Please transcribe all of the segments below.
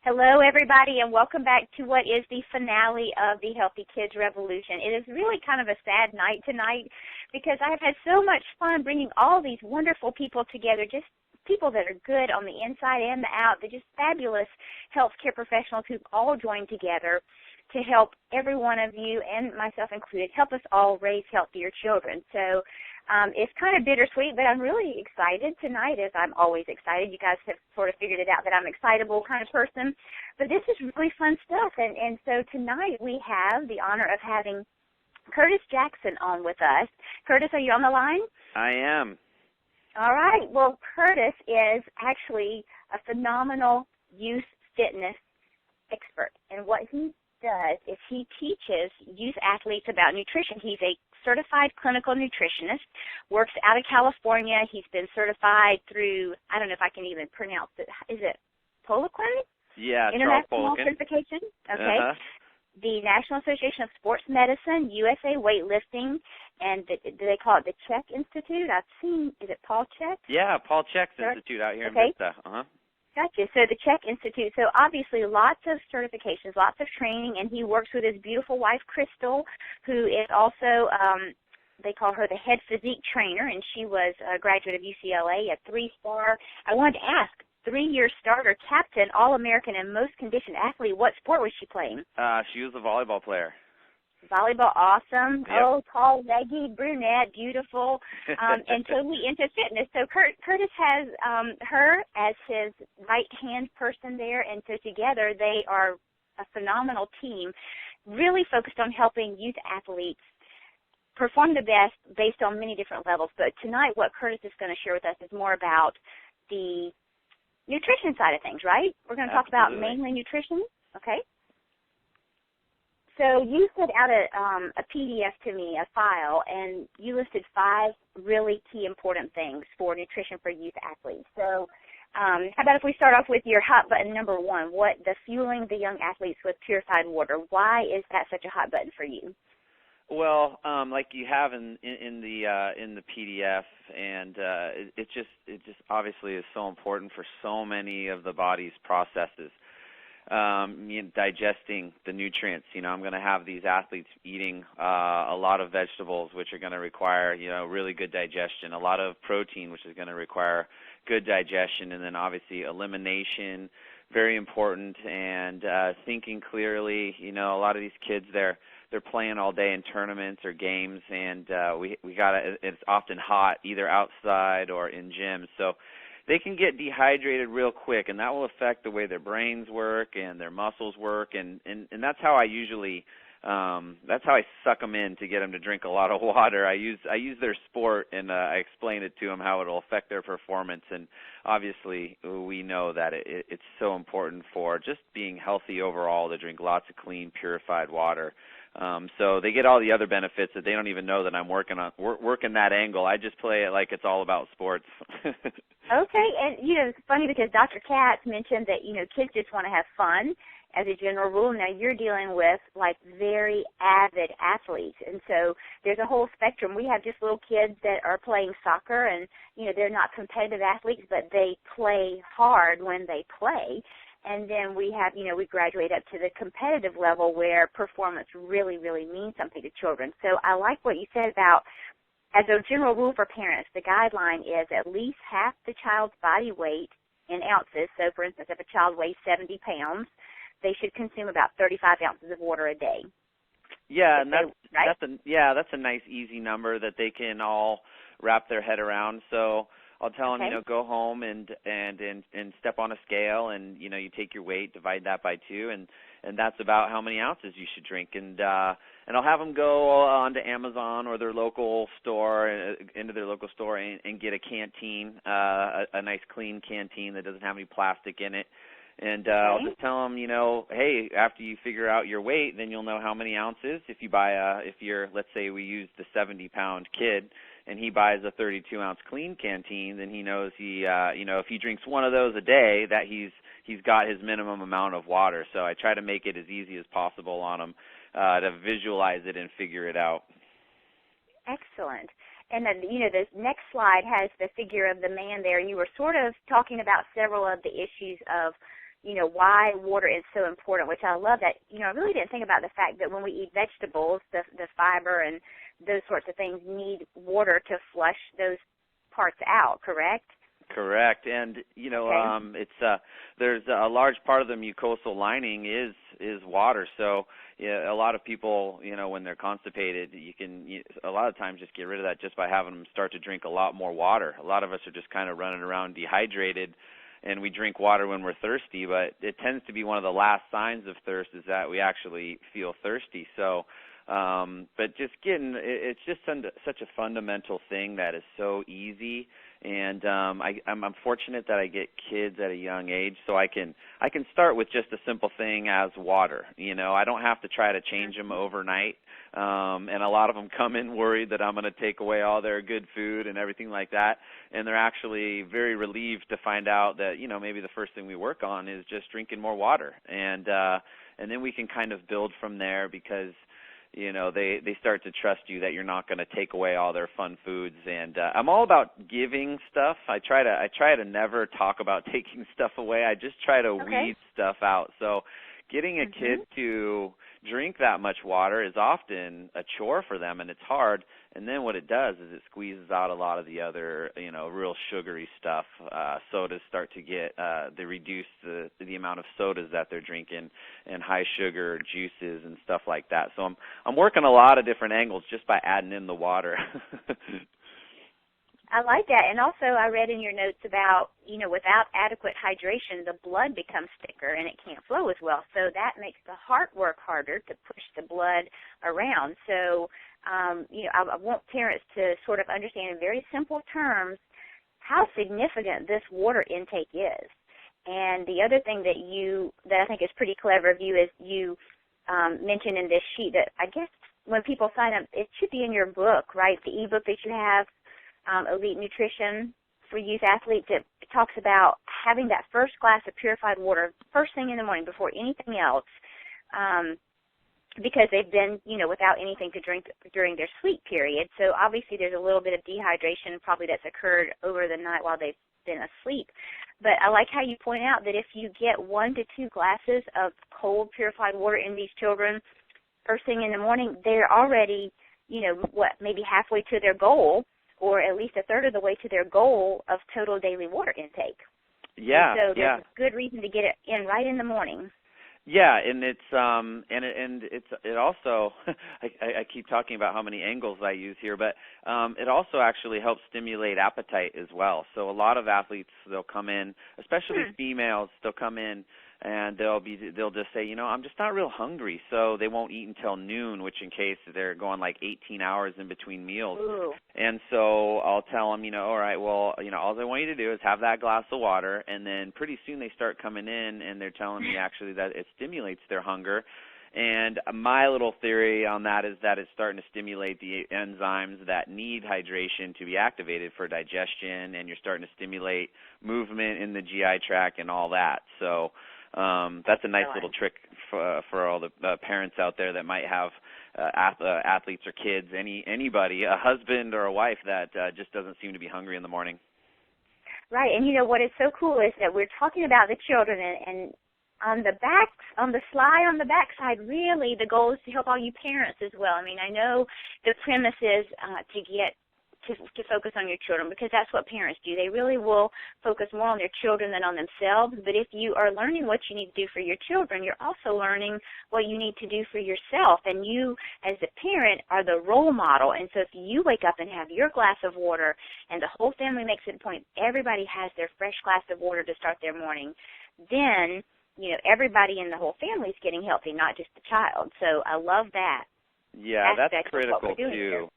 Hello, everybody, and welcome back to what is the finale of the Healthy Kids Revolution. It is really kind of a sad night tonight because I've had so much fun bringing all these wonderful people together, just people that are good on the inside and the out. They're just fabulous healthcare professionals who've all joined together to help every one of you, and myself included, help us all raise healthier children. So it's kind of bittersweet, but I'm really excited tonight, as I'm always excited. You guys have sort of figured it out that I'm an excitable kind of person. But this is really fun stuff. And so tonight we have the honor of having Curtis Jackson on with us. Curtis, are you on the line? I am. All right. Well, Curtis is actually a phenomenal youth fitness expert. And what he does is he teaches youth athletes about nutrition. He's a certified clinical nutritionist, works out of California. He's been certified through, I don't know if I can even pronounce it. Is it Poliquin? Yeah, International Charles Poliquin. Certification? Okay. The National Association of Sports Medicine, USA Weightlifting, and do they call it the Chek Institute? I've seen, is it Paul Chek? Yeah, Paul Chek's Institute out here in Vista. Gotcha. So the Chek Institute. So obviously lots of certifications, lots of training, and he works with his beautiful wife, Crystal, who is also, they call her the head physique trainer, and she was a graduate of UCLA, a 3-star. I wanted to ask, 3-year starter, captain, All-American, and most conditioned athlete. What sport was she playing? She was a volleyball player. Volleyball, awesome. Yep. Oh, tall, leggy, brunette, beautiful, and totally into fitness. So Curtis has her as his right-hand person there, and so together they are a phenomenal team, really focused on helping youth athletes perform the best based on many different levels. But tonight what Curtis is going to share with us is more about the nutrition side of things, right? We're going to talk about mainly nutrition, okay? So you sent out a PDF to me, a file, and you listed 5 really key important things for nutrition for youth athletes. So how about if we start off with your hot button number 1, the fueling the young athletes with purified water. Why is that such a hot button for you? Well, like you have in the PDF, and it just obviously is so important for so many of the body's processes. Digesting the nutrients. I'm going to have these athletes eating a lot of vegetables, which are going to require, really good digestion, a lot of protein, which is going to require good digestion, and then obviously elimination, very important, and thinking clearly. A lot of these kids, they're playing all day in tournaments or games, and it's often hot, either outside or in gyms, so they can get dehydrated real quick, and that will affect the way their brains work and their muscles work, and that's how I usually that's how I suck them in to get them to drink a lot of water. I use their sport, and I explain it to them how it'll affect their performance, and obviously we know that it's so important for just being healthy overall to drink lots of clean, purified water. So they get all the other benefits that they don't even know that I'm working that angle. I just play it like it's all about sports. Okay, and it's funny because Dr. Katz mentioned that kids just want to have fun as a general rule. Now you're dealing with like very avid athletes, and so there's a whole spectrum. We have just little kids that are playing soccer, and they're not competitive athletes, but they play hard when they play. And then we have, we graduate up to the competitive level where performance really, really means something to children. So I like what you said about, as a general rule for parents, the guideline is at least half the child's body weight in ounces. So, for instance, if a child weighs 70 pounds, they should consume about 35 ounces of water a day. Yeah, and that's a nice, easy number that they can all wrap their head around. So I'll tell them, go home and step on a scale, and you take your weight, divide that by 2, and that's about how many ounces you should drink. And I'll have them go onto Amazon or their local store, into their local store, and get a canteen, a nice clean canteen that doesn't have any plastic in it. And I'll just tell them, hey, after you figure out your weight, then you'll know how many ounces. If you're, let's say we use the 70-pound kid, and he buys a 32-ounce clean canteen, then he knows if he drinks one of those a day, that he's got his minimum amount of water. So I try to make it as easy as possible on him to visualize it and figure it out. Excellent. And then, the next slide has the figure of the man there. You were sort of talking about several of the issues of why water is so important, which I love that. I really didn't think about the fact that when we eat vegetables, the fiber and those sorts of things need water to flush those parts out, correct? Correct. And, Okay. it's there's a large part of the mucosal lining is water. So, yeah, a lot of people, when they're constipated, a lot of times just get rid of that just by having them start to drink a lot more water. A lot of us are just kind of running around dehydrated, and we drink water when we're thirsty, but it tends to be one of the last signs of thirst is that we actually feel thirsty. So, but it's just such a fundamental thing that is so easy. And I'm fortunate that I get kids at a young age, so I can start with just a simple thing as water. I don't have to try to change them overnight. And a lot of them come in worried that I'm going to take away all their good food and everything like that. And they're actually very relieved to find out that maybe the first thing we work on is just drinking more water, and then we can kind of build from there because they start to trust you that you're not going to take away all their fun foods. And I'm all about giving stuff. I try to never talk about taking stuff away. I just try to weed stuff out. So getting a kid to drink that much water is often a chore for them, and it's hard. And then what it does is it squeezes out a lot of the other, real sugary stuff. Sodas start to they reduce the amount of sodas that they're drinking and high sugar juices and stuff like that. So I'm working a lot of different angles just by adding in the water. I like that. And also I read in your notes about, without adequate hydration, the blood becomes thicker and it can't flow as well. So that makes the heart work harder to push the blood around. So, I want parents to sort of understand in very simple terms how significant this water intake is. And the other thing that I think is pretty clever of you is you mentioned in this sheet that I guess when people sign up, it should be in your book, right? The ebook that you have, Elite Nutrition for Youth Athletes, it talks about having that first glass of purified water first thing in the morning before anything else, because they've been, without anything to drink during their sleep period. So obviously there's a little bit of dehydration probably that's occurred over the night while they've been asleep. But I like how you point out that if you get 1 to 2 glasses of cold purified water in these children first thing in the morning, they're already, maybe halfway to their goal, or at least a third of the way to their goal of total daily water intake. Yeah, and so there's a good reason to get it in right in the morning. Yeah, and it also I keep talking about how many angles I use here, but it also actually helps stimulate appetite as well. So a lot of athletes, they'll come in, especially females, they'll come in and they'll just say, I'm just not real hungry, so they won't eat until noon, which in case they're going like 18 hours in between meals. Ooh. And so I'll tell them, all right, well, all I want you to do is have that glass of water, and then pretty soon they start coming in and they're telling me actually that it stimulates their hunger. And my little theory on that is that it's starting to stimulate the enzymes that need hydration to be activated for digestion, and you're starting to stimulate movement in the GI tract and all that. So that's a nice little trick for all the parents out there that might have athletes or kids, anybody, a husband or a wife that just doesn't seem to be hungry in the morning. Right, and what is so cool is that we're talking about the children, and on the backside, really the goal is to help all you parents as well. I mean, I know the premise is to focus on your children, because that's what parents do. They really will focus more on their children than on themselves. But if you are learning what you need to do for your children, you're also learning what you need to do for yourself. And you, as a parent, are the role model. And so if you wake up and have your glass of water and the whole family makes it a point, everybody has their fresh glass of water to start their morning, then, everybody in the whole family is getting healthy, not just the child. So I love that. Yeah, that's critical too. Here.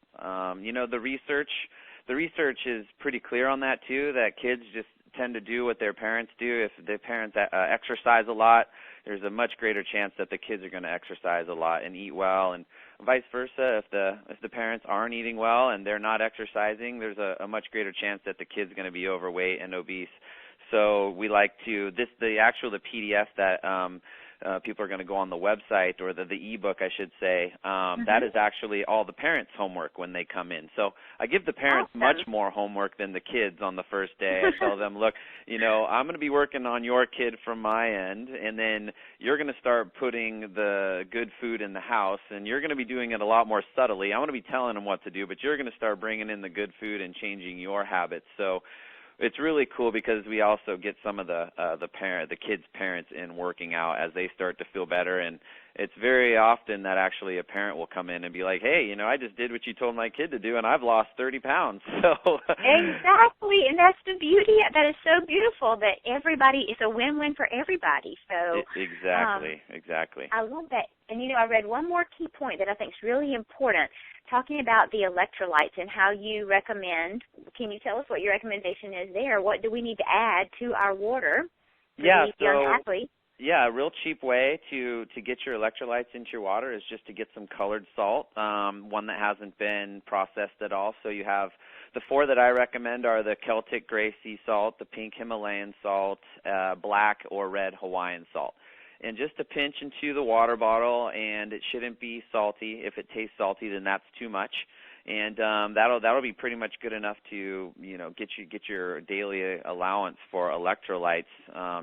The research is pretty clear on that too, that kids just tend to do what their parents do. If their parents exercise a lot, there's a much greater chance that the kids are going to exercise a lot and eat well, and vice versa. If the parents aren't eating well and they're not exercising, there's a much greater chance that the kid's going to be overweight and obese. So we like to the PDF that people are going to go on the website or the ebook, I should say, that is actually all the parents' homework when they come in. So I give the parents much more homework than the kids on the first day. I tell them, look, I'm going to be working on your kid from my end, and then you're going to start putting the good food in the house, and you're going to be doing it a lot more subtly. I'm going to be telling them what to do, but you're going to start bringing in the good food and changing your habits. So it's really cool because we also get some of the kids' parents in working out as they start to feel better, and it's very often that actually a parent will come in and be like, hey, I just did what you told my kid to do, and I've lost 30 pounds. So exactly, and that's the beauty. That is so beautiful that it's a win-win for everybody. So exactly. I love that. And, I read one more key point that I think is really important, talking about the electrolytes and how you recommend. Can you tell us what your recommendation is there? What do we need to add to our water for these young athletes? Yeah, a real cheap way to get your electrolytes into your water is just to get some colored salt, one that hasn't been processed at all. So you have the 4 that I recommend are the Celtic gray sea salt, the pink Himalayan salt, black or red Hawaiian salt. And just a pinch into the water bottle, and it shouldn't be salty. If it tastes salty, then that's too much. And that'll be pretty much good enough to get your daily allowance for electrolytes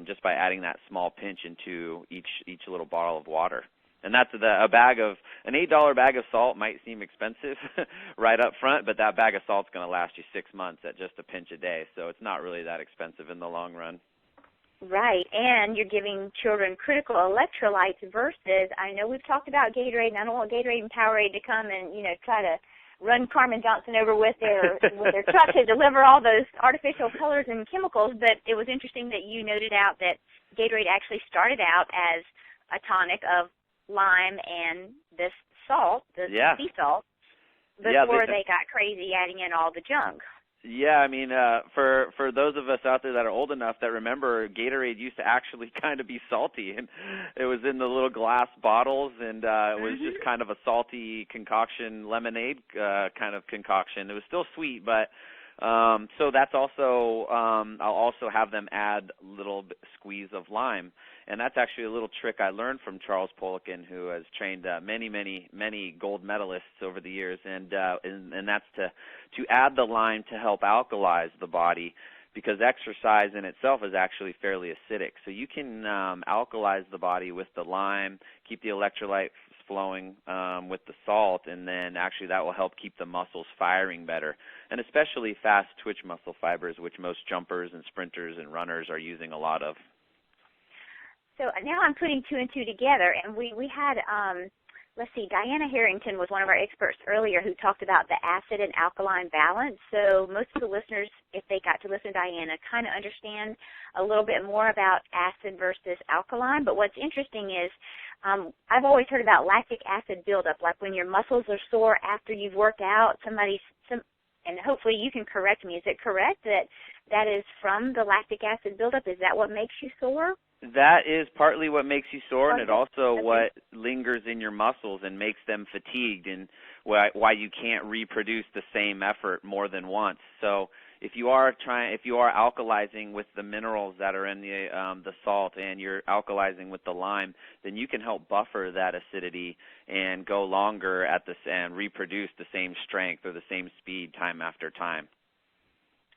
just by adding that small pinch into each little bottle of water. And that's an $8 bag of salt might seem expensive right up front, but that bag of salt's going to last you 6 months at just a pinch a day. So it's not really that expensive in the long run. Right, and you're giving children critical electrolytes versus, I know we've talked about Gatorade, and I don't want Gatorade and Powerade to come and, try to run Carmen Johnson over with their truck to deliver all those artificial colors and chemicals, but it was interesting that you noted out that Gatorade actually started out as a tonic of lime and this salt, the sea salt, before they got crazy adding in all the junk. Yeah, I mean, for those of us out there that are old enough that remember, Gatorade used to actually kind of be salty, and it was in the little glass bottles, and it was just kind of a salty concoction, lemonade kind of concoction. It was still sweet, but so that's also, I'll also have them add a little squeeze of lime. And that's actually a little trick I learned from Charles Poliquin, who has trained many gold medalists over the years, and that's to add the lime to help alkalize the body, because exercise in itself is actually fairly acidic. So you can alkalize the body with the lime, keep the electrolytes flowing with the salt, and then actually that will help keep the muscles firing better, and especially fast twitch muscle fibers, which most jumpers and sprinters and runners are using a lot of. So now I'm putting 2 and 2 together, and we had, Diana Harrington was one of our experts earlier who talked about the acid and alkaline balance. So most of the listeners, if they got to listen to Diana, kind of understand a little bit more about acid versus alkaline. But what's interesting is I've always heard about lactic acid buildup, like when your muscles are sore after you've worked out, and hopefully you can correct me. Is it correct that is from the lactic acid buildup? Is that what makes you sore? That is partly what makes you sore, and it also what lingers in your muscles and makes them fatigued, and why you can't reproduce the same effort more than once. So if you are alkalizing with the minerals that are in the salt, and you're alkalizing with the lime, then you can help buffer that acidity and go longer and reproduce the same strength or the same speed time after time.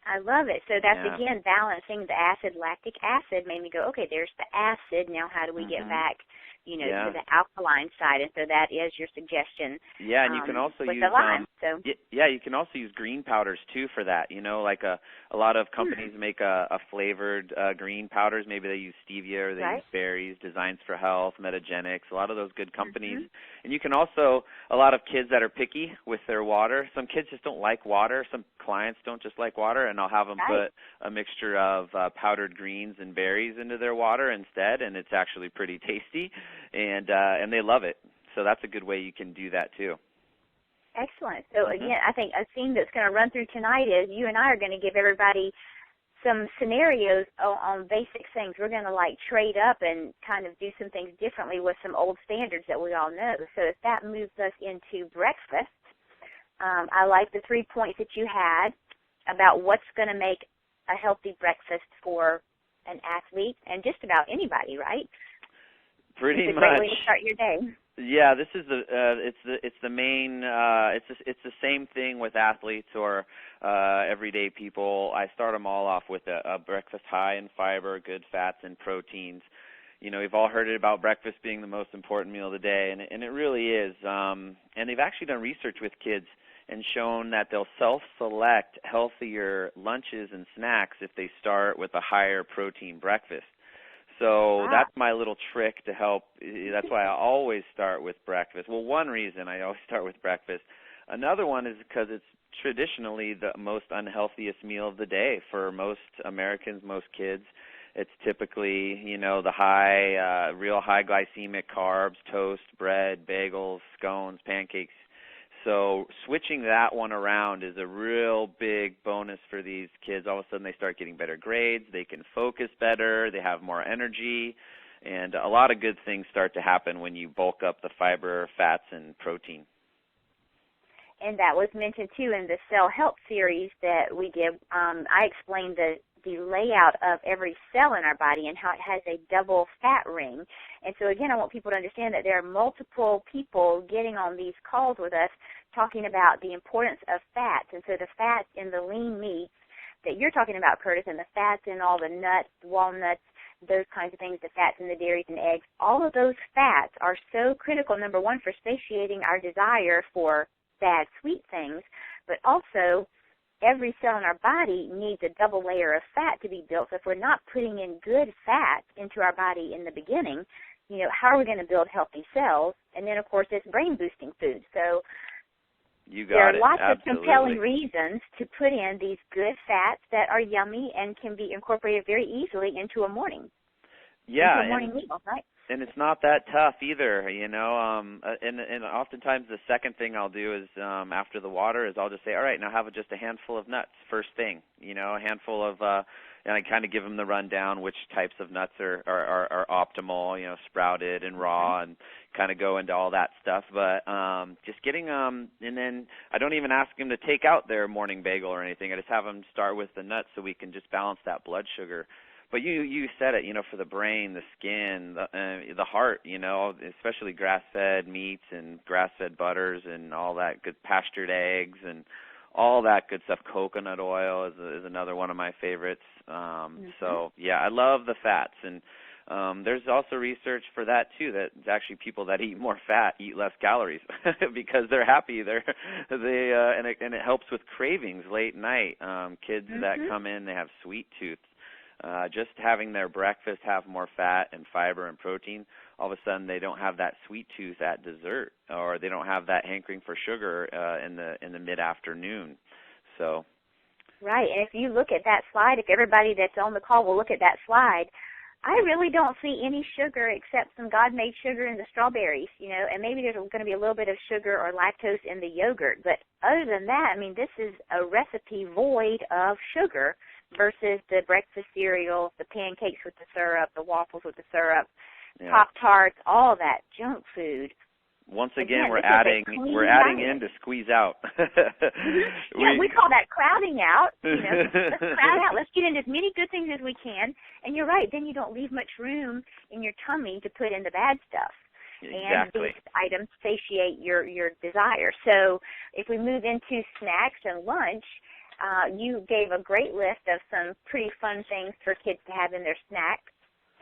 I love it. So that's, again, balancing the acid. Lactic acid made me go, okay, there's the acid. Now how do we get back, to the alkaline side? And so that is your suggestion. Yeah, and you can also with use the lime. you can also use green powders too for that. Like a lot of companies make a flavored green powders. Maybe they use stevia or they use berries. Designs for Health, Metagenics, a lot of those good companies. And you can also, a lot of kids that are picky with their water. Some kids just don't like water. Some clients don't just like water, and I'll have them put a mixture of powdered greens and berries into their water instead, and it's actually pretty tasty, and they love it. So that's a good way you can do that too. Excellent. So again, I think a theme that's going to run through tonight is you and I are going to give everybody some scenarios on basic things. We're going to trade up and kind of do some things differently with some old standards that we all know. So if that moves us into breakfast, I like the 3 points that you had about what's going to make a healthy breakfast for an athlete and just about anybody, right? Pretty It's a much. great way to start your day. Yeah, this is it's the main it's the same thing with athletes or everyday people. I start them all off with a breakfast high in fiber, good fats and proteins. You know, we've all heard it about breakfast being the most important meal of the day, and it really is. And they've actually done research with kids and shown that they'll self-select healthier lunches and snacks if they start with a higher protein breakfast. So Wow. that's my little trick to help. That's why I always start with breakfast. Well, one reason I always start with breakfast. Another one is because it's traditionally the most unhealthiest meal of the day for most Americans, most kids. It's typically, you know, the real high glycemic carbs, toast, bread, bagels, scones, pancakes. So switching that one around is a real big bonus for these kids. All of a sudden they start getting better grades, they can focus better, they have more energy, and a lot of good things start to happen when you bulk up the fiber, fats, and protein. And that was mentioned, too, in the Cell Health series that we did. I explained the layout of every cell in our body and how it has a double fat ring. And so, again, I want people to understand that there are multiple people getting on these calls with us talking about the importance of fats. And so the fats in the lean meats that you're talking about, Curtis, and the fats in all the nuts, walnuts, those kinds of things, the fats in the dairies and eggs, all of those fats are so critical, number one, for satiating our desire for bad, sweet things, but also every cell in our body needs a double layer of fat to be built. So if we're not putting in good fat into our body in the beginning, you know, how are we going to build healthy cells? And then, of course, it's brain-boosting food. So there are lots of compelling reasons to put in these good fats that are yummy and can be incorporated very easily into a morning. Yeah, into a morning meal, right? And it's not that tough either, you know. And oftentimes the second thing I'll do is after the water is I'll just say, all right, now have just a handful of nuts first thing, you know, a handful of, and I kind of give them the rundown which types of nuts are optimal, you know, sprouted and raw, and kind of go into all that stuff. But just getting and then I don't even ask them to take out their morning bagel or anything. I just have them start with the nuts so we can just balance that blood sugar. But you said it, you know, for the brain, the skin, the heart, you know, especially grass-fed meats and grass-fed butters and all that good pastured eggs and all that good stuff. Coconut oil is another one of my favorites. So, yeah, I love the fats. And there's also research for that, too, that actually people that eat more fat eat less calories because they're happy. And it helps with cravings late night. Kids that come in, they have sweet tooth. Just having their breakfast have more fat and fiber and protein, all of a sudden they don't have that sweet tooth at dessert, or they don't have that hankering for sugar in the mid-afternoon. So, right, and if you look at that slide, if everybody that's on the call will look at that slide, I really don't see any sugar except some God-made sugar in the strawberries, you know, and maybe there's going to be a little bit of sugar or lactose in the yogurt. But other than that, I mean, this is a recipe void of sugar versus the breakfast cereals, the pancakes with the syrup, the waffles with the syrup, Pop-Tarts, all that junk food. Once again, we're adding in to squeeze out. Yeah, we call that crowding out. You know, let's crowd out. Let's get in as many good things as we can. And you're right. Then you don't leave much room in your tummy to put in the bad stuff. Exactly. And these items satiate your desire. So if we move into snacks and lunch, you gave a great list of some pretty fun things for kids to have in their snack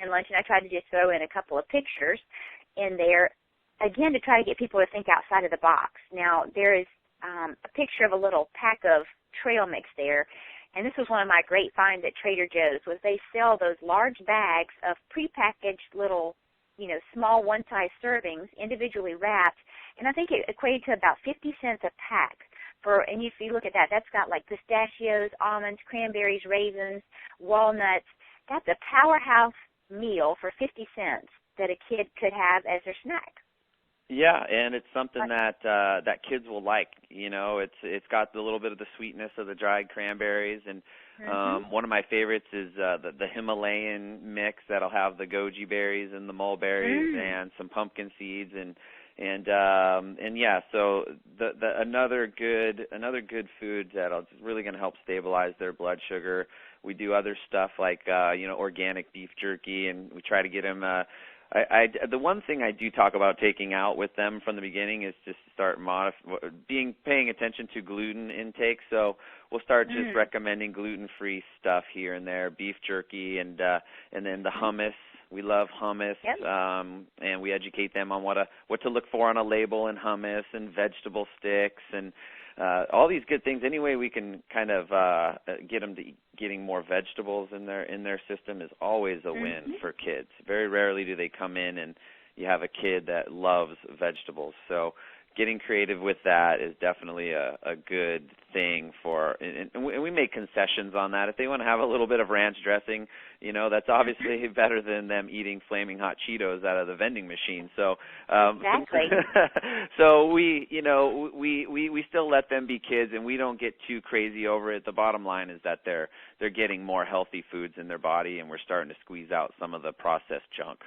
and lunch, and I tried to just throw in a couple of pictures in there, again, to try to get people to think outside of the box. Now, there is a picture of a little pack of trail mix there, and this was one of my great finds at Trader Joe's, was they sell those large bags of prepackaged little, you know, small one-size servings, individually wrapped, and I think it equated to about 50 cents a pack. And if you look at that, that's got like pistachios, almonds, cranberries, raisins, walnuts. That's a powerhouse meal for 50 cents that a kid could have as their snack. Yeah, and it's something that kids will like. You know, it's got a little bit of the sweetness of the dried cranberries, and one of my favorites is the Himalayan mix that'll have the goji berries and the mulberries and some pumpkin seeds and yeah, so another good food that'll really going to help stabilize their blood sugar. We do other stuff like you know, organic beef jerky, and we try to get them The one thing I do talk about taking out with them from the beginning is just start paying attention to gluten intake. So we'll start just recommending gluten-free stuff here and there, beef jerky, and then the hummus. We love hummus, and we educate them on what to look for on a label in hummus, and vegetable sticks, and all these good things. Any way we can kind of get them to getting more vegetables in their system is always a win for kids. Very rarely do they come in and you have a kid that loves vegetables. So getting creative with that is definitely a good thing and we make concessions on that. If they want to have a little bit of ranch dressing, that's obviously better than them eating flaming hot Cheetos out of the vending machine. So exactly. So we still let them be kids, and we don't get too crazy over it. The bottom line is that they're getting more healthy foods in their body, and we're starting to squeeze out some of the processed junk.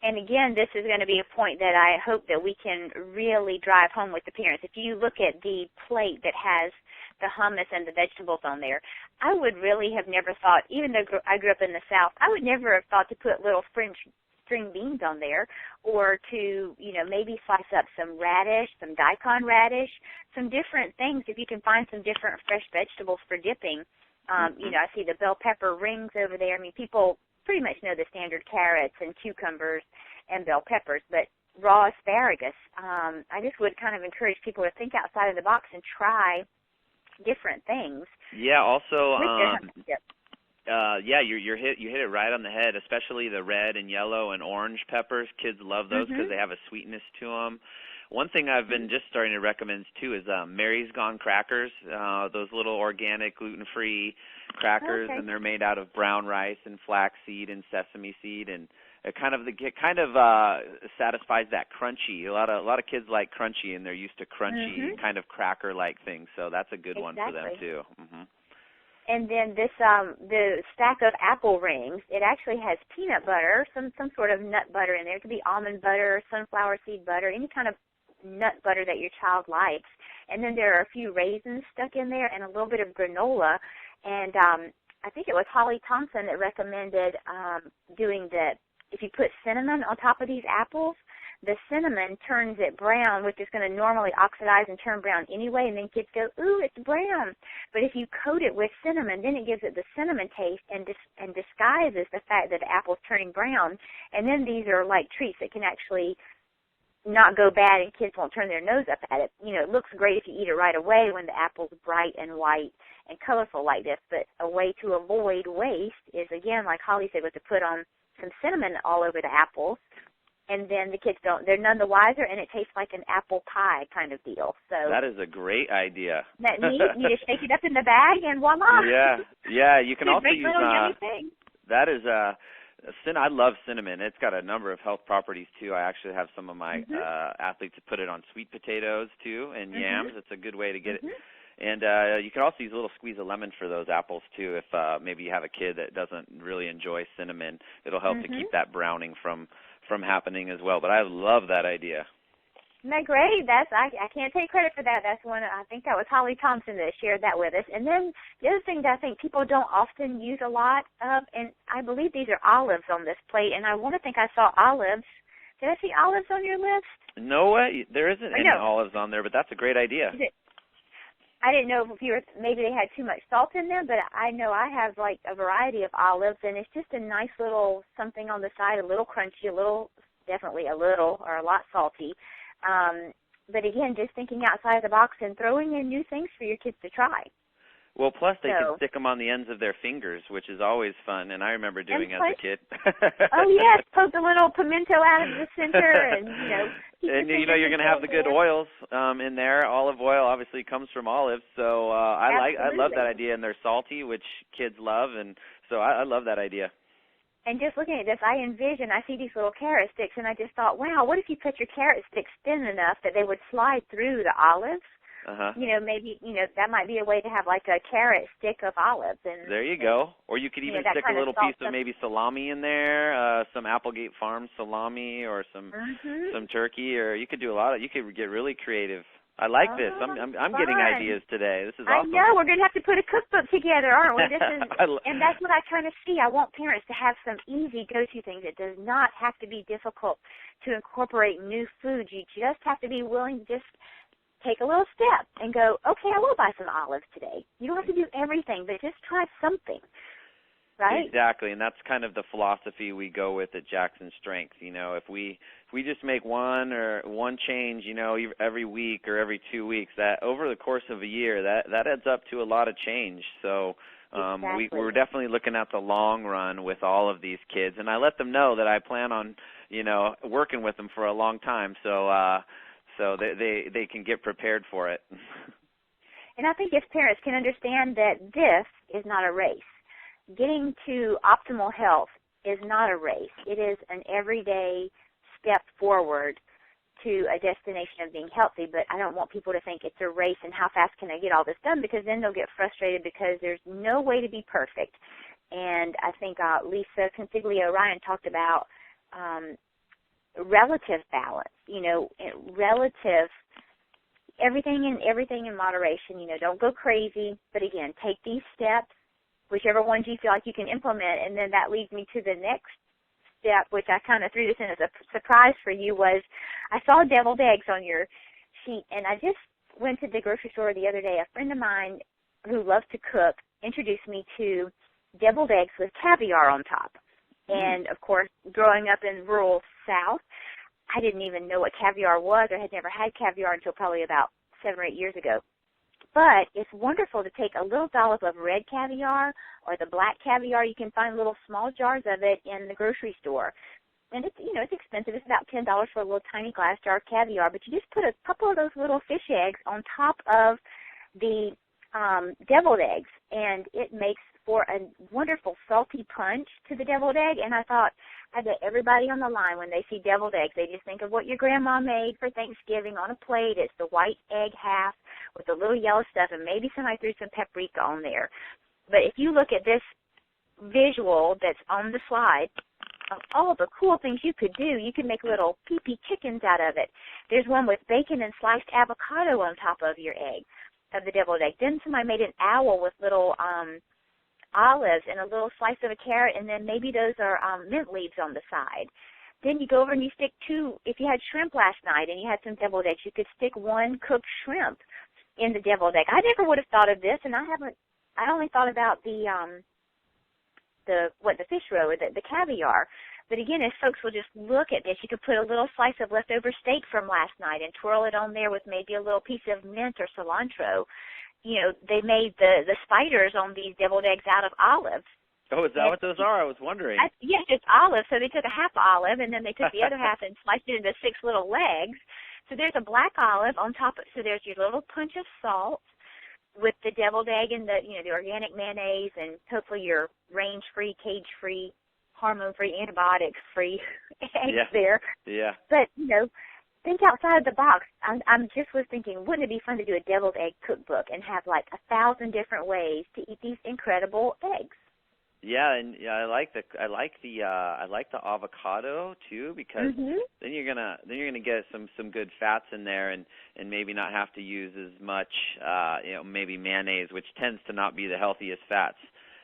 And again, this is going to be a point that I hope that we can really drive home with the parents. If you look at the plate that has the hummus and the vegetables on there, I would really have never thought, even though I grew up in the South, I would never have thought to put little string beans on there, or to, maybe slice up some radish, some daikon radish, some different things. If you can find some different fresh vegetables for dipping, I see the bell pepper rings over there. I mean, people pretty much know the standard carrots and cucumbers and bell peppers, but raw asparagus. I just would kind of encourage people to think outside of the box and try different things. Yeah. Also, you you hit it right on the head. Especially the red and yellow and orange peppers. Kids love those because they have a sweetness to them. One thing I've been just starting to recommend too is Mary's Gone crackers. Those little organic, gluten-free crackers, and they're made out of brown rice and flaxseed and sesame seed, and it kind of satisfies that crunchy. A lot of kids like crunchy, and they're used to crunchy kind of cracker-like things. So that's a good one for them too. And then this the stack of apple rings, it actually has peanut butter, some sort of nut butter in there. It could be almond butter, sunflower seed butter, any kind of nut butter that your child likes. And then there are a few raisins stuck in there and a little bit of granola. And I think it was Holly Thompson that recommended doing if you put cinnamon on top of these apples, the cinnamon turns it brown, which is going to normally oxidize and turn brown anyway, and then kids go, ooh, it's brown. But if you coat it with cinnamon, then it gives it the cinnamon taste and disguises the fact that the apple's turning brown. And then these are like treats that can actually not go bad, and kids won't turn their nose up at it. It looks great if you eat it right away when the apple's bright and white and colorful like this, but a way to avoid waste is, again, like Holly said, was to put on some cinnamon all over the apples, and then the kids they're none the wiser, and it tastes like an apple pie kind of deal. So that is a great idea. That neat. You just shake it up in the bag, and voila. Yeah. You can also use that is I love cinnamon. It's got a number of health properties too. I actually have some of my athletes put it on sweet potatoes too and yams. It's a good way to get it. And you can also use a little squeeze of lemon for those apples too. If maybe you have a kid that doesn't really enjoy cinnamon, it'll help to keep that browning from happening as well. But I love that idea. Isn't that great? I can't take credit for that. That's one. I think that was Holly Thompson that shared that with us. And then the other thing that I think people don't often use a lot of, and I believe these are olives on this plate, and I want to think I saw olives. Did I see olives on your list? No way. There isn't any olives on there, but that's a great idea. I didn't know if maybe they had too much salt in them, but I know I have like a variety of olives, and it's just a nice little something on the side, a little crunchy, definitely a little or a lot salty. But again, just thinking outside the box and throwing in new things for your kids to try. Well, plus they can stick them on the ends of their fingers, which is always fun, and I remember doing as a kid. Oh yes, poke a little pimento out of the center, and and you're going to have the good oils in there. Olive oil obviously comes from olives, so I love that idea, and they're salty, which kids love, and so I love that idea. And just looking at this, I see these little carrot sticks, and I just thought, wow, what if you cut your carrot sticks thin enough that they would slide through the olives? Maybe, that might be a way to have like a carrot stick of olives. And there you go. Or you could even stick a little piece of maybe salami in there, some Applegate Farms salami or some turkey, or you could do you could get really creative I like this. Oh, I'm getting fun. ideas today. This is I awesome. know. We're going to have to put a cookbook together, aren't we? This is, I and that's what I kind of see. I want parents to have some easy go-to things. It does not have to be difficult to incorporate new foods. You just have to be willing to just take a little step and go, okay, I will buy some olives today. You don't have to do everything, but just try something, right? Exactly, and that's kind of the philosophy we go with at Jackson Strength. You know, if we just make one change, you know, every week or every 2 weeks, that over the course of a year, that adds up to a lot of change. So Exactly. we're definitely looking at the long run with all of these kids, and I let them know that I plan on, you know, working with them for a long time. So they can get prepared for it. And I think if parents can understand that this is not a race, getting to optimal health is not a race. It is an everyday step forward to a destination of being healthy, but I don't want people to think it's a race and how fast can I get all this done, because then they'll get frustrated because there's no way to be perfect. And I think Lisa Consiglio-Ryan talked about relative balance, you know, relative everything in moderation. You know, don't go crazy, but again, take these steps, whichever ones you feel like you can implement, and then that leads me to the next step, which I kind of threw this in as a surprise for you, was I saw deviled eggs on your sheet, and I just went to the grocery store the other day. A friend of mine who loves to cook introduced me to deviled eggs with caviar on top. And, of course, growing up in rural South, I didn't even know what caviar was. I had never had caviar until probably about 7 or 8 years ago. But it's wonderful to take a little dollop of red caviar or the black caviar. You can find little small jars of it in the grocery store. And it's, you know, it's expensive. It's about $10 for a little tiny glass jar of caviar. But you just put a couple of those little fish eggs on top of the deviled eggs, and it makes for a wonderful salty punch to the deviled egg. And I thought, I bet everybody on the line, when they see deviled eggs, they just think of what your grandma made for Thanksgiving on a plate. It's the white egg half with the little yellow stuff, and maybe somebody threw some paprika on there. But if you look at this visual that's on the slide of all the cool things you could do, you could make little pee-pee chickens out of it. There's one with bacon and sliced avocado on top of your egg, of the deviled egg. Then somebody made an owl with little olives and a little slice of a carrot, and then maybe those are mint leaves on the side. Then you go over and you stick if you had shrimp last night and you had some deviled eggs, you could stick one cooked shrimp in the deviled egg. I never would have thought of this, and I only thought about the fish roe, or the caviar. But again, if folks will just look at this, you could put a little slice of leftover steak from last night and twirl it on there with maybe a little piece of mint or cilantro. You know, they made the spiders on these deviled eggs out of olives. Oh, is that what those are? I was wondering. Yes, just olives. So they took a half olive, and then they took the other half and sliced it into 6 little legs. So there's a black olive on top. So there's your little punch of salt with the deviled egg and the organic mayonnaise, and hopefully your range-free, cage-free, hormone-free, antibiotics-free eggs there. Yeah. But, think outside the box. I'm just was thinking, wouldn't it be fun to do a deviled egg cookbook and have like 1,000 different ways to eat these incredible eggs? Yeah, and I like the avocado too, because then you're gonna get some good fats in there, and maybe not have to use as much maybe mayonnaise, which tends to not be the healthiest fats.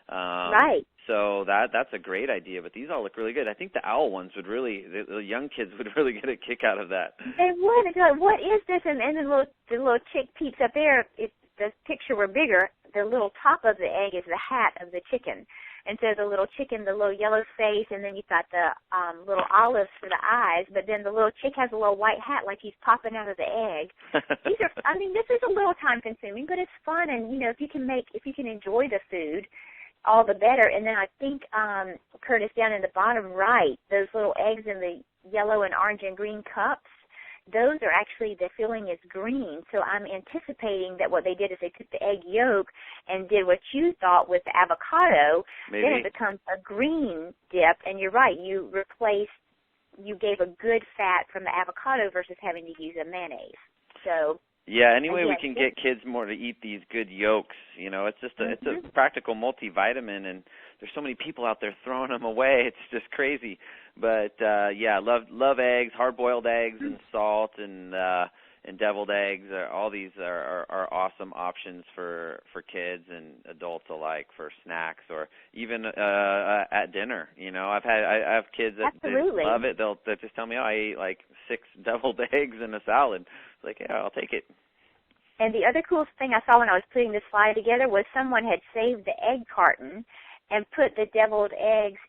Right. So that's a great idea, but these all look really good. I think the owl ones would the young kids would really get a kick out of that. They would. They're like, what is this? And the little chick peeps up there. If the picture were bigger, the little top of the egg is the hat of the chicken. And so the little chicken, the little yellow face, and then you've got the little olives for the eyes, but then the little chick has a little white hat like he's popping out of the egg. This is a little time consuming, but it's fun, and if you can enjoy the food, all the better. And then I think, Curtis, down in the bottom right, those little eggs in the yellow and orange and green cups, those are actually, the filling is green. So I'm anticipating that what they did is they took the egg yolk and did what you thought with the avocado. Maybe. Then it becomes a green dip. And you're right, you gave a good fat from the avocado versus having to use a mayonnaise. So yeah, anyway, we can get kids more to eat these good yolks. It's just it's a practical multivitamin, and there's so many people out there throwing them away. It's just crazy. But love eggs, hard-boiled eggs, and salt, and and deviled eggs. All these are awesome options for kids and adults alike for snacks or even at dinner. You know, I have kids that they love it. They'll just tell me, oh, I ate like 6 deviled eggs in a salad. It's like, yeah, I'll take it. And the other cool thing I saw when I was putting this slide together was someone had saved the egg carton and put the deviled eggs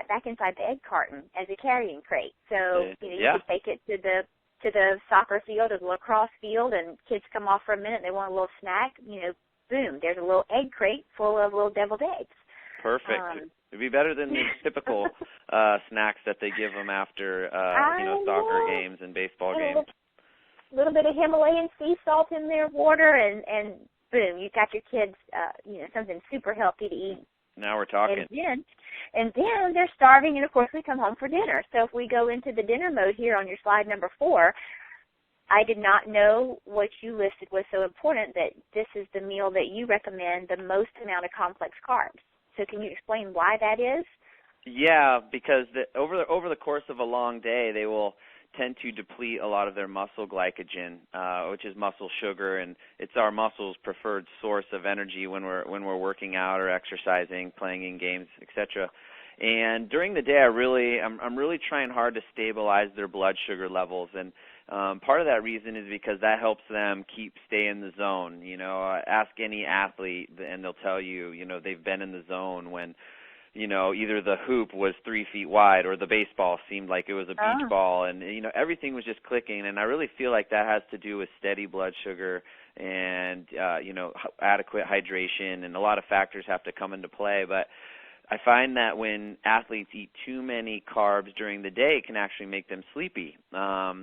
back inside the egg carton as a carrying crate. So you could take it to the soccer field or the lacrosse field, and kids come off for a minute and they want a little snack. You know, boom, there's a little egg crate full of little deviled eggs. Perfect. It'd be better than the typical snacks that they give them after soccer games and baseball games. A little bit of Himalayan sea salt in their water, and boom, you've got your kids, something super healthy to eat. Now we're talking. And then they're starving, and of course we come home for dinner. So if we go into the dinner mode here on your slide number 4, I did not know what you listed was so important that this is the meal that you recommend the most amount of complex carbs. So can you explain why that is? Yeah, because over the course of a long day, they will tend to deplete a lot of their muscle glycogen, which is muscle sugar, and it's our muscles' preferred source of energy when we're working out or exercising, playing in games, etc. And during the day, I'm really trying hard to stabilize their blood sugar levels, and part of that reason is because that helps them stay in the zone. You know, ask any athlete, and they'll tell you, they've been in the zone when either the hoop was 3 feet wide or the baseball seemed like it was a beach ball, and everything was just clicking. And I really feel like that has to do with steady blood sugar and adequate hydration, and a lot of factors have to come into play. But I find that when athletes eat too many carbs during the day, it can actually make them sleepy. I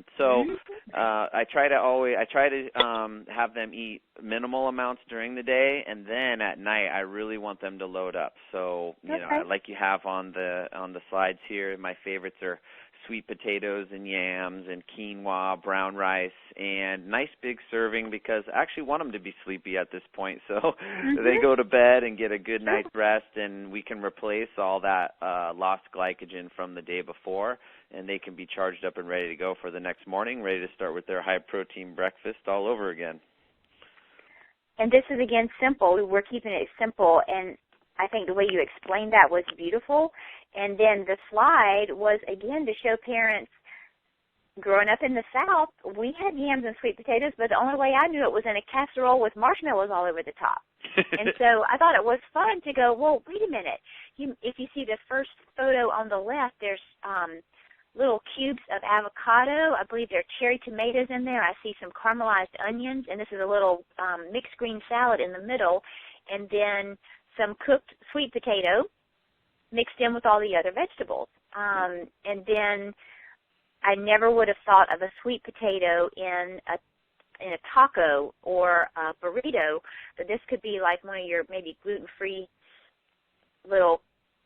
try to have them eat minimal amounts during the day, and then at night I really want them to load up. So like you have on the slides here, my favorites are sweet potatoes and yams and quinoa, brown rice, and nice big serving, because I actually want them to be sleepy at this point. So they go to bed and get a good night's rest, and we can replace all that lost glycogen from the day before, and they can be charged up and ready to go for the next morning, ready to start with their high-protein breakfast all over again. And this is, again, simple. We're keeping it simple, and I think the way you explained that was beautiful. And then the slide was, again, to show parents, growing up in the South, we had yams and sweet potatoes, but the only way I knew it was in a casserole with marshmallows all over the top. And so I thought it was fun to go, well, wait a minute. If you see the first photo on the left, there's little cubes of avocado. I believe there are cherry tomatoes in there. I see some caramelized onions, and this is a little mixed green salad in the middle, and then some cooked sweet potato mixed in with all the other vegetables. And then I never would have thought of a sweet potato in a taco or a burrito, but this could be like one of your maybe gluten-free little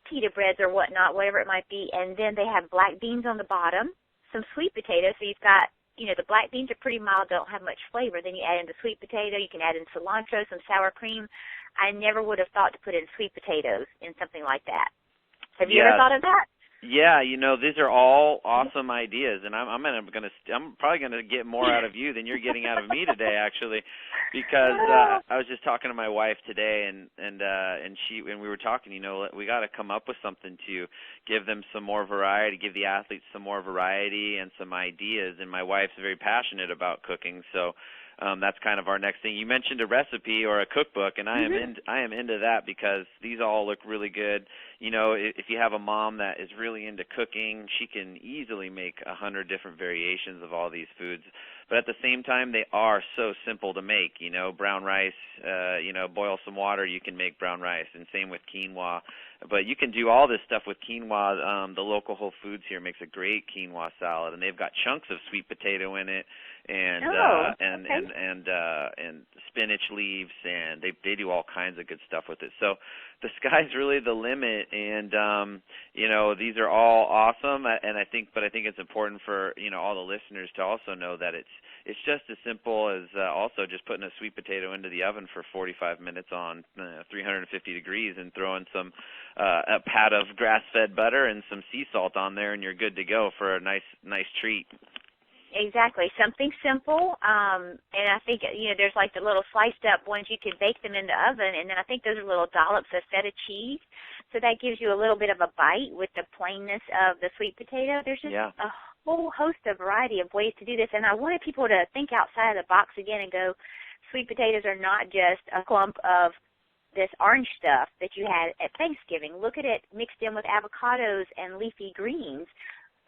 pita breads or whatnot, whatever it might be. And then they have black beans on the bottom, some sweet potatoes. So you've got, the black beans are pretty mild, don't have much flavor. Then you add in the sweet potato. You can add in cilantro, some sour cream. I never would have thought to put in sweet potatoes in something like that. Have you ever thought of that? Yeah, these are all awesome ideas, and I'm probably gonna get more out of you than you're getting out of me today, actually, because I was just talking to my wife today, and we were talking. We got to come up with something to give them some more variety, give the athletes some more variety and some ideas. And my wife's very passionate about cooking, so that's kind of our next thing. You mentioned a recipe or a cookbook, and I am into that, because these all look really good. If you have a mom that is really into cooking, she can easily make 100 different variations of all these foods. But at the same time, they are so simple to make. Brown rice, boil some water, you can make brown rice, and same with quinoa. But you can do all this stuff with quinoa. The local Whole Foods here makes a great quinoa salad, and they've got chunks of sweet potato in it, and and spinach leaves, and they do all kinds of good stuff with it. So the sky's really the limit, and these are all awesome. And I think it's important for all the listeners to also know that it's just as simple as also just putting a sweet potato into the oven for 45 minutes on 350 degrees and throwing some a pat of grass-fed butter and some sea salt on there, and you're good to go for a nice treat. Exactly. Something simple. And I think, there's like the little sliced up ones. You could bake them in the oven. And then I think those are little dollops of feta cheese. So that gives you a little bit of a bite with the plainness of the sweet potato. There's just a whole host of variety of ways to do this. And I wanted people to think outside of the box again and go, sweet potatoes are not just a clump of this orange stuff that you had at Thanksgiving. Look at it mixed in with avocados and leafy greens.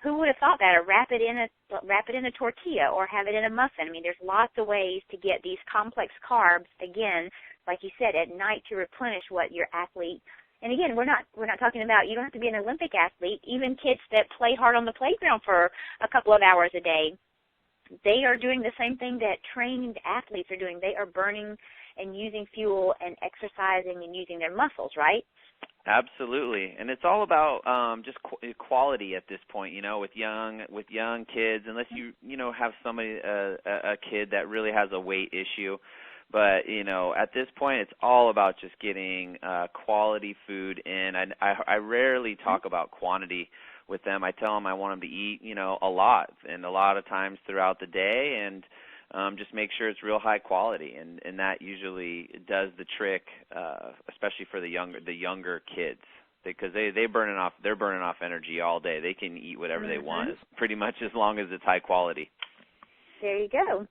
Who would have thought that? Or wrap it in a tortilla, or have it in a muffin. I mean, there's lots of ways to get these complex carbs, again, like you said, at night to replenish what your athlete. And again, we're not talking about, you don't have to be an Olympic athlete. Even kids that play hard on the playground for a couple of hours a day, they are doing the same thing that trained athletes are doing. They are burning and using fuel and exercising and using their muscles, right? Absolutely, and it's all about just quality at this point. With young kids, unless you have somebody a kid that really has a weight issue, but at this point it's all about just getting quality food in. I rarely talk about quantity with them. I tell them I want them to eat a lot, and a lot of times throughout the day, and just make sure it's real high quality, and that usually does the trick, especially for the younger kids, because they're burning off energy all day. They can eat whatever they want, pretty much as long as it's high quality. There you go.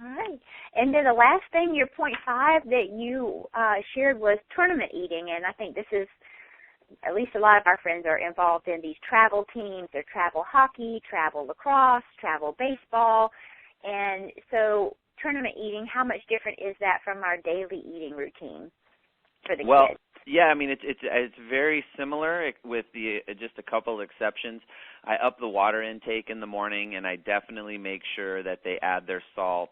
All right. And then the last thing, your point 5 that you shared was tournament eating, and I think this is, at least a lot of our friends are involved in these travel teams. They're travel hockey, travel lacrosse, travel baseball. And so tournament eating, how much different is that from our daily eating routine for the kids? Yeah, I mean it's very similar with just a couple of exceptions. I up the water intake in the morning, and I definitely make sure that they add their salt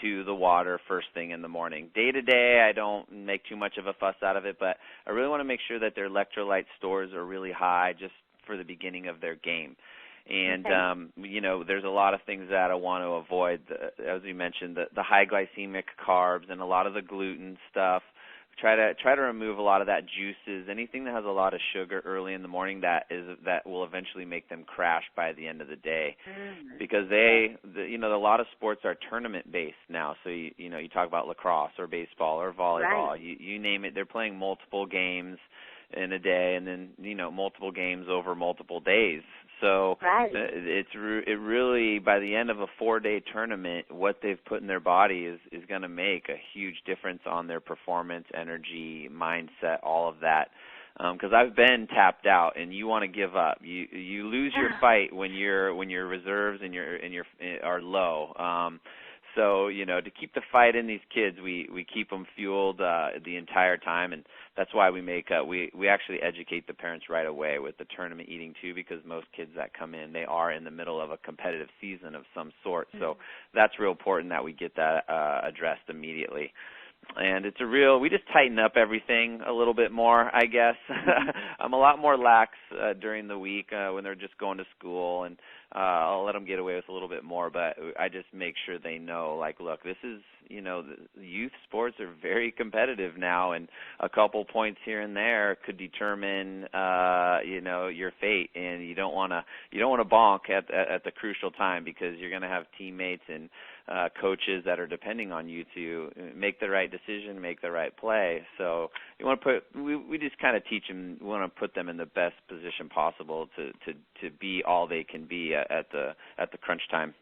to the water first thing in the morning. Day to day, I don't make too much of a fuss out of it, but I really want to make sure that their electrolyte stores are really high just for the beginning of their game. And, there's a lot of things that I want to avoid, as we mentioned, the high glycemic carbs and a lot of the gluten stuff. Try to remove a lot of that juices, anything that has a lot of sugar early in the morning that will eventually make them crash by the end of the day. Because a lot of sports are tournament based now. So you talk about lacrosse or baseball or volleyball, right. You name it, they're playing multiple games in a day, and then multiple games over multiple days. So it really, by the end of a 4-day tournament, what they've put in their body is going to make a huge difference on their performance, energy, mindset, all of that. Because I've been tapped out, and you want to give up. You lose your fight when your reserves and your are low. So to keep the fight in these kids, we keep them fueled the entire time, and that's why we make we actually educate the parents right away with the tournament eating too, because most kids that come in, they are in the middle of a competitive season of some sort. So that's real important that we get that addressed immediately. And it's we just tighten up everything a little bit more, I guess. I'm a lot more lax during the week when they're just going to school, and I'll let them get away with a little bit more, but I just make sure they know, like, look, this is, the youth sports are very competitive now, and a couple points here and there could determine, your fate, and you don't want to bonk at the crucial time, because you're going to have teammates and coaches that are depending on you to make the right decision, make the right play. So you want to we just kind of teach them. We want to put them in the best position possible to be all they can be at the crunch time.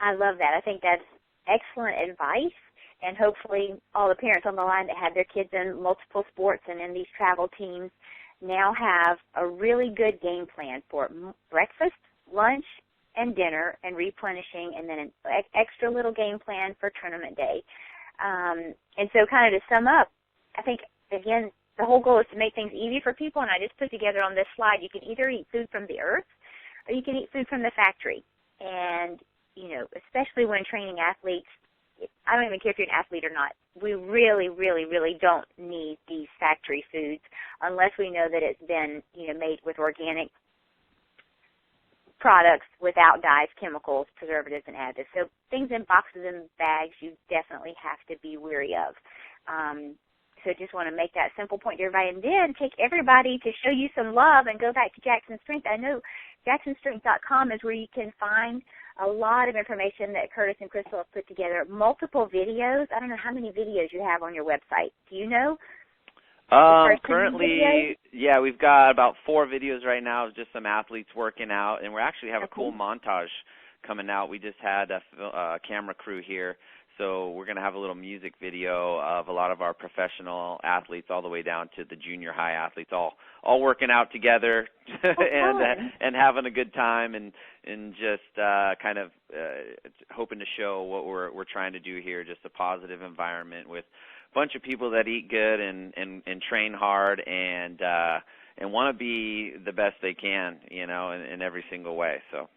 I love that. I think that's excellent advice, and hopefully all the parents on the line that have their kids in multiple sports and in these travel teams now have a really good game plan for breakfast, lunch, and dinner, and replenishing, and then an extra little game plan for tournament day. And so kind of to sum up, I think, again, the whole goal is to make things easy for people, and I just put together on this slide, you can either eat food from the earth or you can eat food from the factory. And, especially when training athletes, I don't even care if you're an athlete or not, we really, really, really don't need these factory foods unless we know that it's been, made with organic products without dyes, chemicals, preservatives, and additives. So things in boxes and bags you definitely have to be wary of. So So just want to make that simple point to everybody, and then take everybody to show you some love and go back to Jackson Strength. I know JacksonStrength.com is where you can find a lot of information that Curtis and Crystal have put together, multiple videos. I don't know how many videos you have on your website. Do you know? Currently, yeah, we've got about 4 videos right now of just some athletes working out, and we actually have a cool montage coming out. We just had a camera crew here, so we're going to have a little music video of a lot of our professional athletes all the way down to the junior high athletes, all working out together and having a good time, and just kind of hoping to show what we're trying to do here, just a positive environment with a bunch of people that eat good and train hard and want to be the best they can, in every single way. So.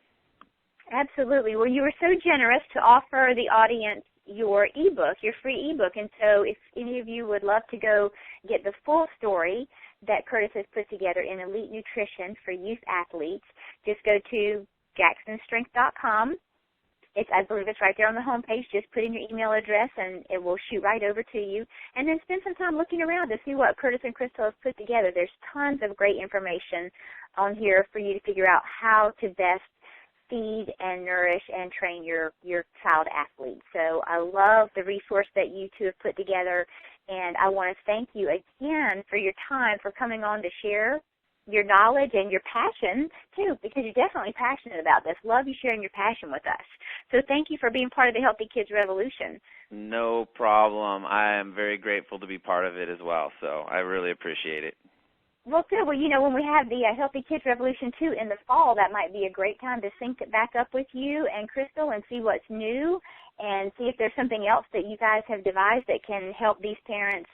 Absolutely. Well, you were so generous to offer the audience your ebook, your free ebook. And so if any of you would love to go get the full story that Curtis has put together in Elite Nutrition for Youth Athletes, just go to JacksonStrength.com. I believe it's right there on the homepage. Just put in your email address, and it will shoot right over to you. And then spend some time looking around to see what Curtis and Crystal have put together. There's tons of great information on here for you to figure out how to best feed and nourish and train your child athlete. So I love the resource that you two have put together, and I want to thank you again for your time, for coming on to share your knowledge and your passion, too, because you're definitely passionate about this. Love you sharing your passion with us. So thank you for being part of the Healthy Kids Revolution. No problem. I am very grateful to be part of it as well, so I really appreciate it. Well, good. Well, when we have the Healthy Kids Revolution 2 in the fall, that might be a great time to sync it back up with you and Crystal and see what's new and see if there's something else that you guys have devised that can help these parents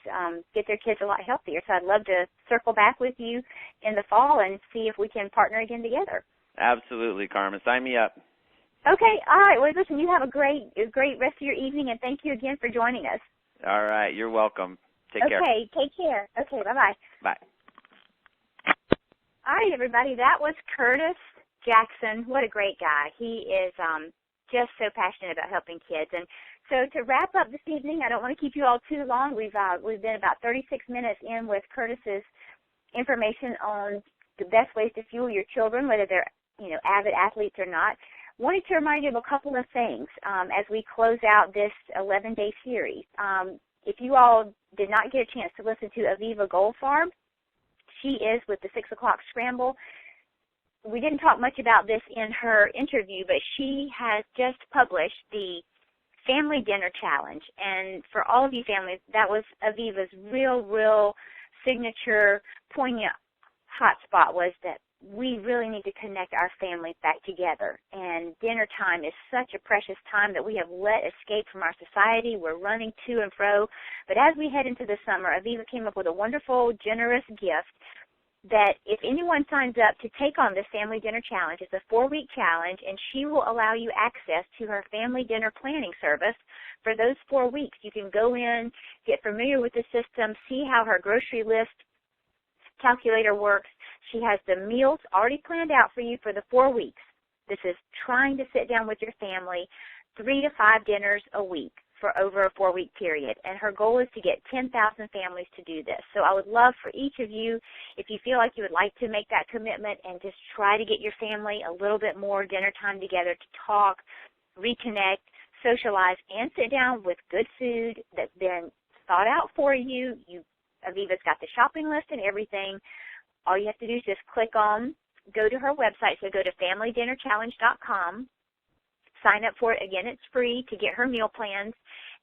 get their kids a lot healthier. So I'd love to circle back with you in the fall and see if we can partner again together. Absolutely, Carmen. Sign me up. Okay. All right. Well, listen, you have a great rest of your evening, and thank you again for joining us. All right. You're welcome. Take care. Okay. Take care. Okay. Bye-bye. Bye. All right, everybody, that was Curtis Jackson. What a great guy. He is just so passionate about helping kids. And so to wrap up this evening, I don't want to keep you all too long. We've been about 36 minutes in with Curtis's information on the best ways to fuel your children, whether they're avid athletes or not. Wanted to remind you of a couple of things as we close out this 11-day series. If you all did not get a chance to listen to Aviva Goldfarb, she is with the 6 o'clock scramble. We didn't talk much about this in her interview, but she has just published the Family Dinner Challenge. And for all of you families, that was Aviva's real signature, poignant hotspot, was that we really need to connect our families back together. And dinner time is such a precious time that we have let escape from our society. We're running to and fro. But as we head into the summer, Aviva came up with a wonderful, generous gift that if anyone signs up to take on this Family Dinner Challenge, it's a 4-week challenge, and she will allow you access to her family dinner planning service for those 4 weeks. You can go in, get familiar with the system, see how her grocery list calculator works. She has the meals already planned out for you for the 4 weeks. This is trying to sit down with your family 3 to 5 dinners a week for over a 4-week period. And her goal is to get 10,000 families to do this. So I would love for each of you, if you feel like you would like to make that commitment and just try to get your family a little bit more dinner time together to talk, reconnect, socialize, and sit down with good food that's been thought out for you. Aviva's got the shopping list and everything. All you have to do is just go to her website. So go to FamilyDinnerChallenge.com. Sign up for it. Again, it's free to get her meal plans,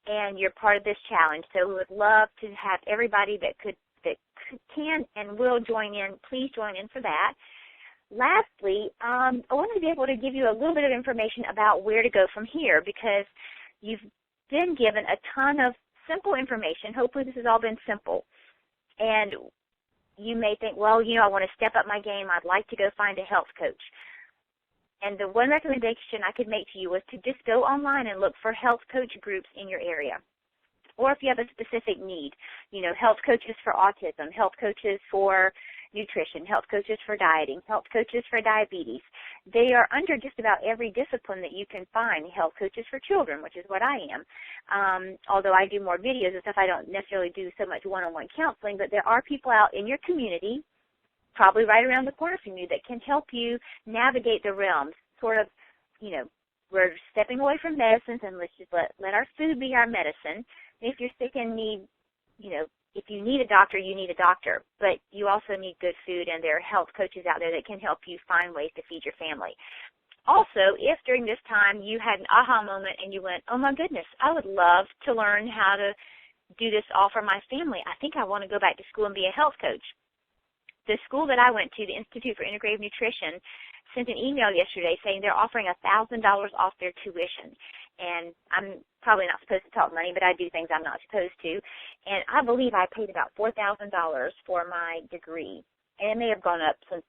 and you're part of this challenge. So we would love to have everybody that can and will join in. Please join in for that. Lastly, I want to be able to give you a little bit of information about where to go from here, because you've been given a ton of simple information. Hopefully this has all been simple. And you may think, well, I want to step up my game. I'd like to go find a health coach. And the one recommendation I could make to you was to just go online and look for health coach groups in your area. Or if you have a specific need, health coaches for autism, health coaches for nutrition, health coaches for dieting, health coaches for diabetes. They are under just about every discipline that you can find. Health coaches for children, which is what I am. Although I do more videos and stuff, I don't necessarily do so much one-on-one counseling, but there are people out in your community, probably right around the corner from you, that can help you navigate the realms, sort of, we're stepping away from medicines, and let's just let our food be our medicine. If you're sick and need, if you need a doctor, you need a doctor. But you also need good food, and there are health coaches out there that can help you find ways to feed your family. Also, if during this time you had an aha moment and you went, oh my goodness, I would love to learn how to do this all for my family. I think I want to go back to school and be a health coach. The school that I went to, the Institute for Integrative Nutrition, sent an email yesterday saying they're offering $1,000 off their tuition. And I'm probably not supposed to talk money, but I do things I'm not supposed to. And I believe I paid about $4,000 for my degree. And it may have gone up since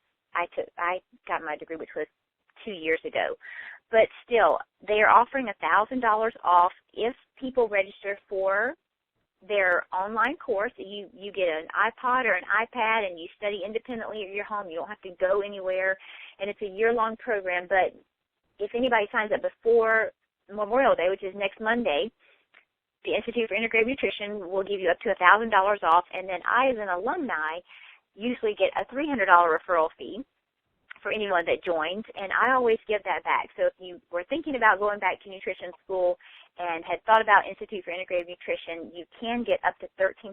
I got my degree, which was 2 years ago. But still, they are offering $1,000 off if people register for their online course. You get an iPod or an iPad and you study independently at your home. You don't have to go anywhere, and it's a year-long program. But if anybody signs up before Memorial Day, which is next Monday, the Institute for Integrative Nutrition will give you up to $1,000 off, and then I, as an alumni, usually get a $300 referral fee for anyone that joins, and I always give that back. So if you were thinking about going back to nutrition school and had thought about Institute for Integrative Nutrition, you can get up to $1,300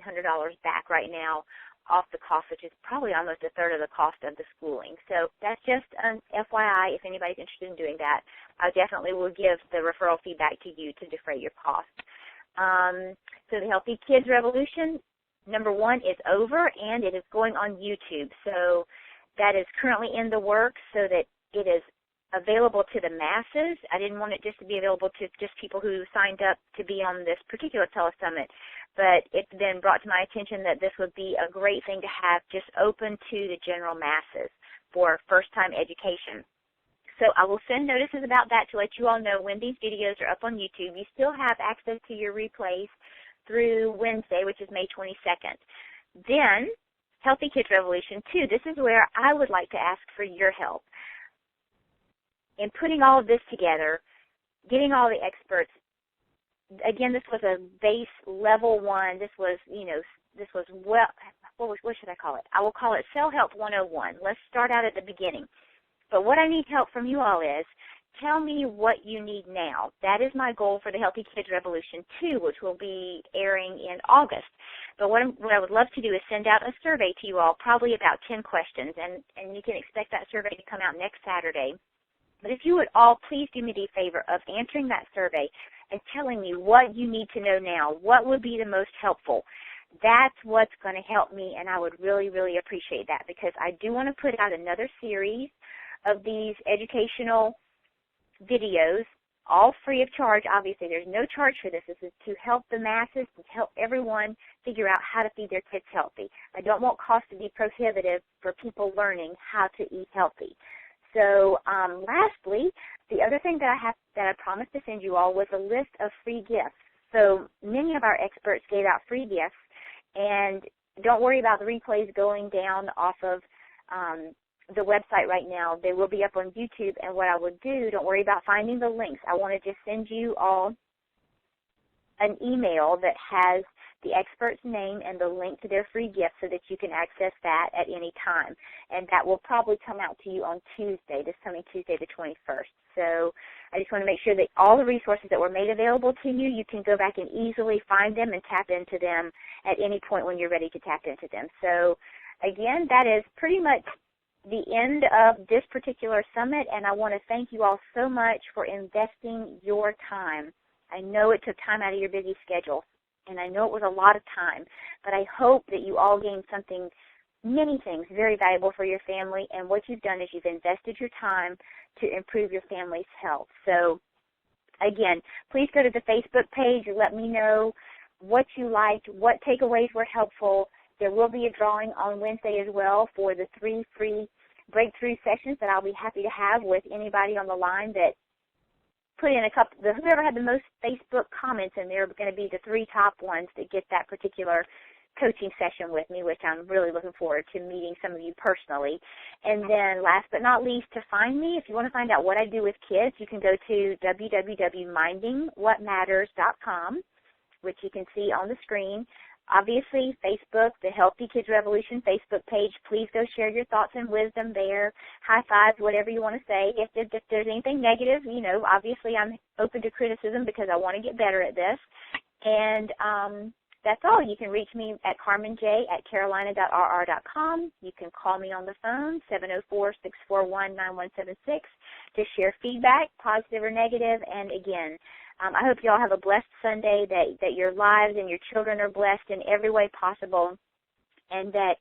back right now off the cost, which is probably almost a third of the cost of the schooling. So that's just an FYI if anybody's interested in doing that. I definitely will give the referral fee back to you to defray your cost. So the Healthy Kids Revolution, number 1, is over, and it is going on YouTube. So that is currently in the works so that it is available to the masses. I didn't want it just to be available to just people who signed up to be on this particular telesummit, but it's been brought to my attention that this would be a great thing to have just open to the general masses for first-time education. So I will send notices about that to let you all know when these videos are up on YouTube. You still have access to your replays through Wednesday, which is May 22nd. Then, Healthy Kids Revolution 2, this is where I would like to ask for your help. In putting all of this together, getting all the experts, again, this was a base level 1. This was, what should I call it? I will call it Cell Health 101. Let's start out at the beginning. But what I need help from you all is, tell me what you need now. That is my goal for the Healthy Kids Revolution 2, which will be airing in August. But what I would love to do is send out a survey to you all, probably about 10 questions, and you can expect that survey to come out next Saturday. But if you would all please do me the favor of answering that survey and telling me what you need to know now, what would be the most helpful, that's what's going to help me, and I would really, really appreciate that, because I do want to put out another series of these educational videos, all free of charge. Obviously, there's no charge for this. This is to help the masses, to help everyone figure out how to feed their kids healthy. I don't want cost to be prohibitive for people learning how to eat healthy. So lastly, the other thing that I promised to send you all was a list of free gifts. So many of our experts gave out free gifts, and don't worry about the replays going down off of the website right now. They will be up on YouTube, and what I would do, don't worry about finding the links. I want to just send you all an email that has the expert's name and the link to their free gift so that you can access that at any time. And that will probably come out to you on Tuesday, this coming Tuesday the 21st. So I just want to make sure that all the resources that were made available to you, you can go back and easily find them and tap into them at any point when you're ready to tap into them. So again, that is pretty much the end of this particular summit, and I want to thank you all so much for investing your time. I know it took time out of your busy schedule, and I know it was a lot of time, but I hope that you all gained something, many things, very valuable for your family, and what you've done is you've invested your time to improve your family's health. So, again, please go to the Facebook page and let me know what you liked, what takeaways were helpful. There will be a drawing on Wednesday as well for the 3 free breakthrough sessions that I'll be happy to have with anybody on the line that put in a couple, whoever had the most Facebook comments in there are going to be the 3 top ones that get that particular coaching session with me, which I'm really looking forward to meeting some of you personally. And then last but not least, to find me, if you want to find out what I do with kids, you can go to www.mindingwhatmatters.com, which you can see on the screen. Obviously, Facebook, the Healthy Kids Revolution Facebook page, please go share your thoughts and wisdom there, high fives, whatever you want to say. If there's anything negative, obviously I'm open to criticism because I want to get better at this. And that's all. You can reach me at carmenj@carolina.rr.com. You can call me on the phone, 704-641-9176, to share feedback, positive or negative. And again, I hope you all have a blessed Sunday, that your lives and your children are blessed in every way possible, and that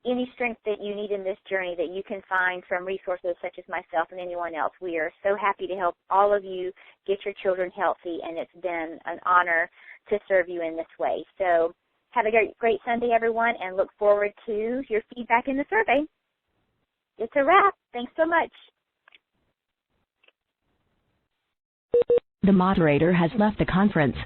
any strength that you need in this journey that you can find from resources such as myself and anyone else. We are so happy to help all of you get your children healthy, and it's been an honor to serve you in this way. So have a great Sunday, everyone, and look forward to your feedback in the survey. It's a wrap. Thanks so much. The moderator has left the conference.